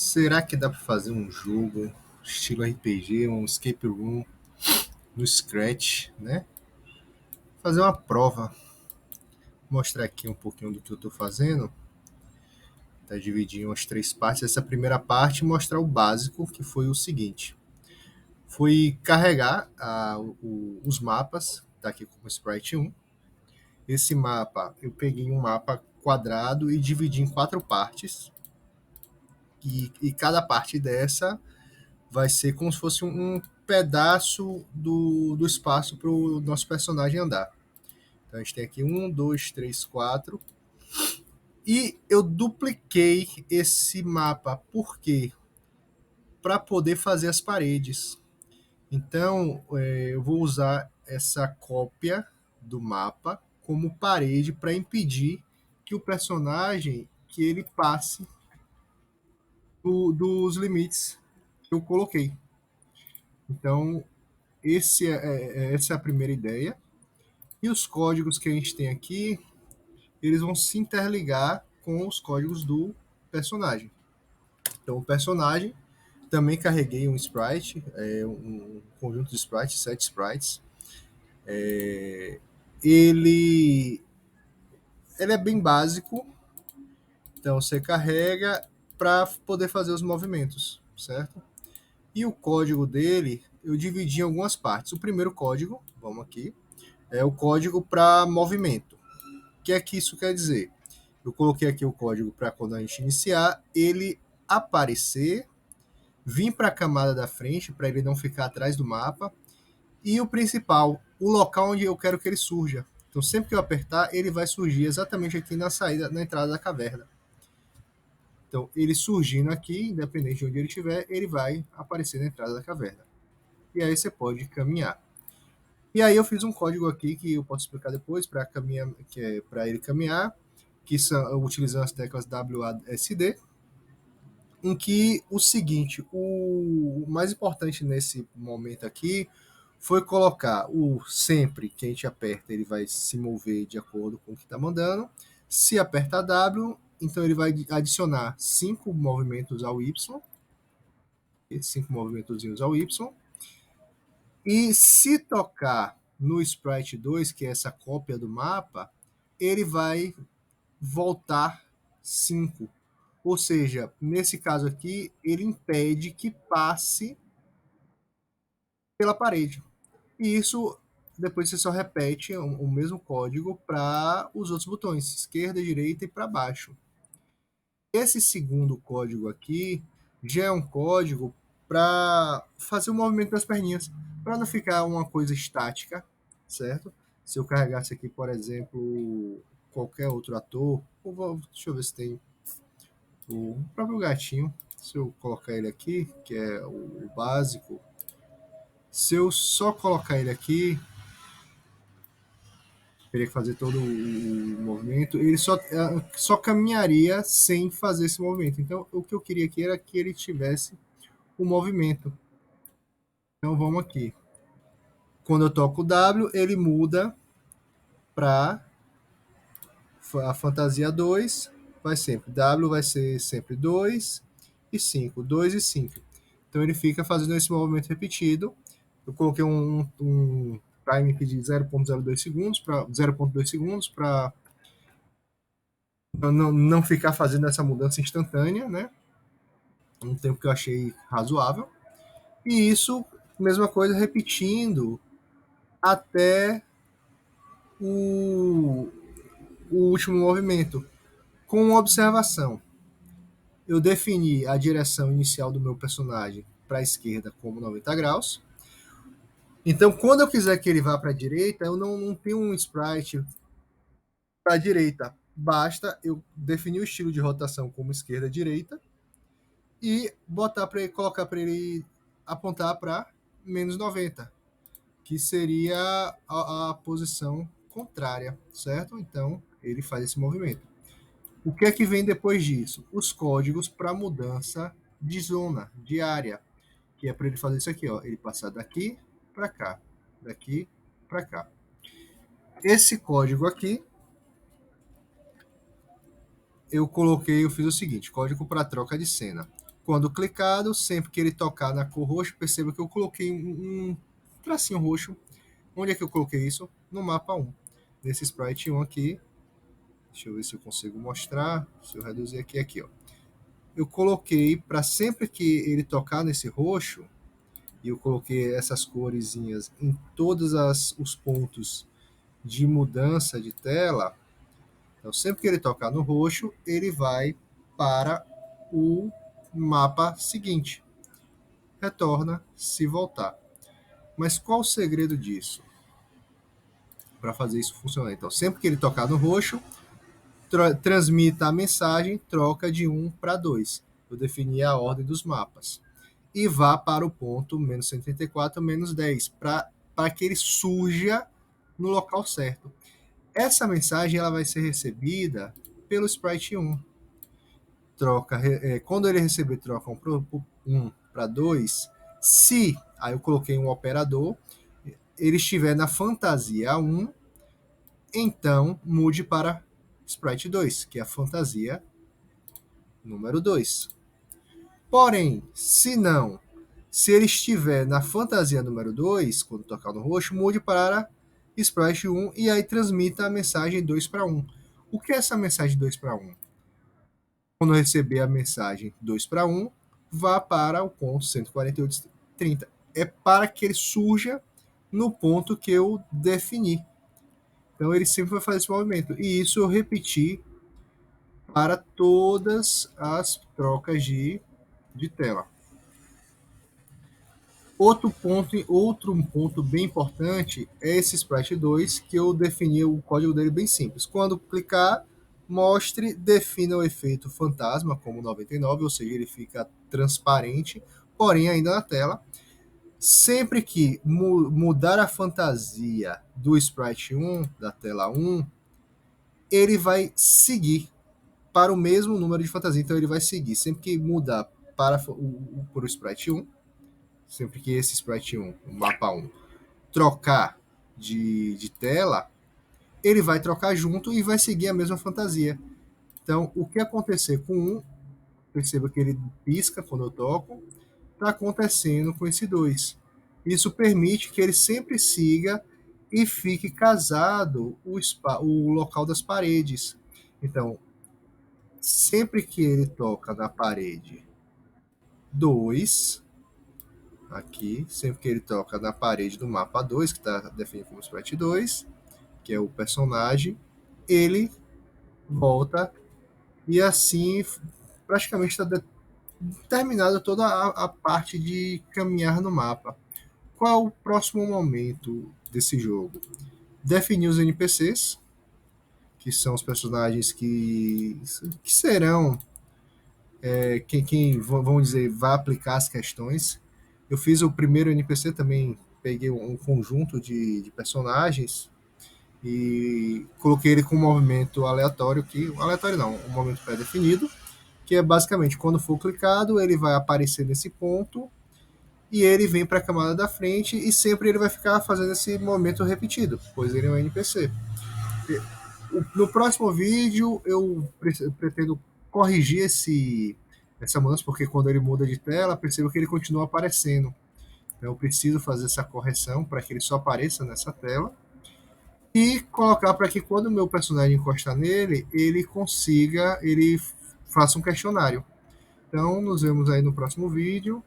Será que dá para fazer um jogo estilo RPG, um escape room no Scratch, né? Fazer uma prova, mostrar aqui um pouquinho do que eu estou fazendo. Tá dividido em umas três partes. Essa primeira parte mostrar o básico, que foi o seguinte: foi carregar os mapas, tá aqui como Sprite 1. Esse mapa, eu peguei um mapa quadrado e dividi em quatro partes. E cada parte dessa vai ser como se fosse um pedaço do espaço para o nosso personagem andar. Então a gente tem aqui um, dois, três, quatro. E eu dupliquei esse mapa, por quê? Para poder fazer as paredes. Então eu vou usar essa cópia do mapa como parede para impedir que o personagem que ele passe dos limites que eu coloquei. Então essa é a primeira ideia. E os códigos que a gente tem aqui, eles vão se interligar com os códigos do personagem. Então, o personagem, também carreguei um sprite, um conjunto de sprites, 7 sprites. Ele, ele é bem básico, então você carrega para poder fazer os movimentos, certo? E o código dele, eu dividi em algumas partes. O primeiro código, vamos aqui, é o código para movimento. O que é que isso quer dizer? Eu coloquei aqui o código para quando a gente iniciar, ele aparecer, vir para a camada da frente, para ele não ficar atrás do mapa, e o principal, o local onde eu quero que ele surja. Então, sempre que eu apertar, ele vai surgir exatamente aqui na saída, na entrada da caverna. Então, ele surgindo aqui, independente de onde ele estiver, ele vai aparecer na entrada da caverna. E aí você pode caminhar. E aí eu fiz um código aqui que eu posso explicar depois para caminhar, que é para ele caminhar, que são utilizando as teclas WASD, em que o seguinte, o mais importante nesse momento aqui foi colocar o sempre que a gente aperta, ele vai se mover de acordo com o que está mandando. Se aperta W, então ele vai adicionar 5 movimentos ao Y, 5 movimentozinhos ao Y. E se tocar no Sprite 2, que é essa cópia do mapa, ele vai voltar 5. Ou seja, nesse caso aqui, ele impede que passe pela parede. E isso depois você só repete o mesmo código para os outros botões, esquerda, direita e para baixo. Esse segundo código aqui já é um código para fazer o movimento das perninhas, para não ficar uma coisa estática, certo? Se eu carregasse aqui, por exemplo, qualquer outro ator, deixa eu ver se tem o próprio gatinho, se eu colocar ele aqui, que é o básico, se eu só colocar ele aqui, teria que fazer todo o movimento, ele só caminharia sem fazer esse movimento. Então, o que eu queria aqui era que ele tivesse o movimento. Então, vamos aqui. Quando eu toco o W, ele muda para a fantasia 2, vai sempre. W vai ser sempre 2 e 5. 2 e 5. Então, ele fica fazendo esse movimento repetido. Eu coloquei um time de 0,02 segundos para 0,2 segundos para não ficar fazendo essa mudança instantânea, né? Um tempo que eu achei razoável. E isso, mesma coisa, repetindo até o, o último movimento. Com uma observação, eu defini a direção inicial do meu personagem para a esquerda como 90 graus. Então, quando eu quiser que ele vá para a direita, eu não tenho um sprite para a direita. Basta eu definir o estilo de rotação como esquerda-direita e botar para ele, colocar para ele apontar para menos 90, que seria a posição contrária, certo? Então, ele faz esse movimento. O que é que vem depois disso? Os códigos para mudança de zona, de área, que é para ele fazer isso aqui, ó, ele passar daqui para cá, daqui para cá. Esse código aqui, eu fiz o seguinte, código para troca de cena. Quando clicado, sempre que ele tocar na cor roxa, perceba que eu coloquei um tracinho roxo. Onde é que eu coloquei isso? No mapa 1. Nesse sprite 1 aqui. Deixa eu ver se eu consigo mostrar. Se eu reduzir aqui, ó. Eu coloquei para sempre que ele tocar nesse roxo, e eu coloquei essas coresinhas em todos os pontos de mudança de tela. Então, sempre que ele tocar no roxo, ele vai para o mapa seguinte. Retorna se voltar. Mas qual o segredo disso? Para fazer isso funcionar. Então, sempre que ele tocar no roxo, transmita a mensagem, troca de 1 para 2. Eu defini a ordem dos mapas. E vá para o ponto menos 134, menos 10, para que ele surja no local certo. Essa mensagem ela vai ser recebida pelo sprite 1. Quando ele receber troca 1 para 2, se, aí eu coloquei um operador, ele estiver na fantasia 1, então mude para sprite 2, que é a fantasia número 2. Porém, se ele estiver na fantasia número 2, quando tocar no roxo, mude para sprite 1 e aí transmita a mensagem 2 para 1. O que é essa mensagem 2 para 1? Quando receber a mensagem 2 para 1, vá para o ponto 148,30. É para que ele surja no ponto que eu defini. Então ele sempre vai fazer esse movimento. E isso eu repeti para todas as trocas de tela. Outro ponto bem importante é esse Sprite 2, que eu defini o código dele bem simples. Quando clicar, mostre, defina o efeito fantasma como 99, ou seja, ele fica transparente, porém ainda na tela. Sempre que mudar a fantasia do Sprite 1, da tela 1, ele vai seguir para o mesmo número de fantasia. Então ele vai seguir. Sempre que mudar para o Sprite 1, sempre que esse Sprite 1, o mapa 1, trocar de tela, ele vai trocar junto e vai seguir a mesma fantasia. Então, o que acontecer com um, perceba que ele pisca quando eu toco, está acontecendo com esse 2. Isso permite que ele sempre siga e fique casado o local das paredes. Então, sempre que ele toca na parede 2, aqui, sempre que ele toca na parede do mapa 2, que está definido como sprite 2, que é o personagem, ele volta e assim praticamente está terminada toda a parte de caminhar no mapa. Qual é o próximo momento desse jogo? Definir os NPCs, que são os personagens que serão quem, vamos dizer, vai aplicar as questões. Eu fiz o primeiro NPC também, peguei um conjunto de personagens e coloquei ele com um movimento aleatório, aleatório não, um movimento pré-definido, que é basicamente quando for clicado, ele vai aparecer nesse ponto e ele vem para a camada da frente e sempre ele vai ficar fazendo esse movimento repetido, pois ele é um NPC. No próximo vídeo eu pretendo corrigir essa mudança, porque quando ele muda de tela, percebo que ele continua aparecendo. Então eu preciso fazer essa correção para que ele só apareça nessa tela e colocar para que quando o meu personagem encostar nele, ele faça um questionário. Então nos vemos aí no próximo vídeo.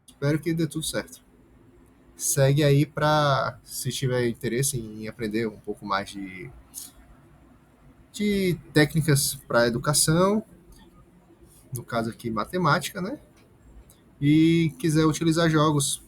Espero que dê tudo certo. Segue aí para, se tiver interesse em aprender um pouco mais de técnicas para educação, no caso aqui matemática, né? E quiser utilizar jogos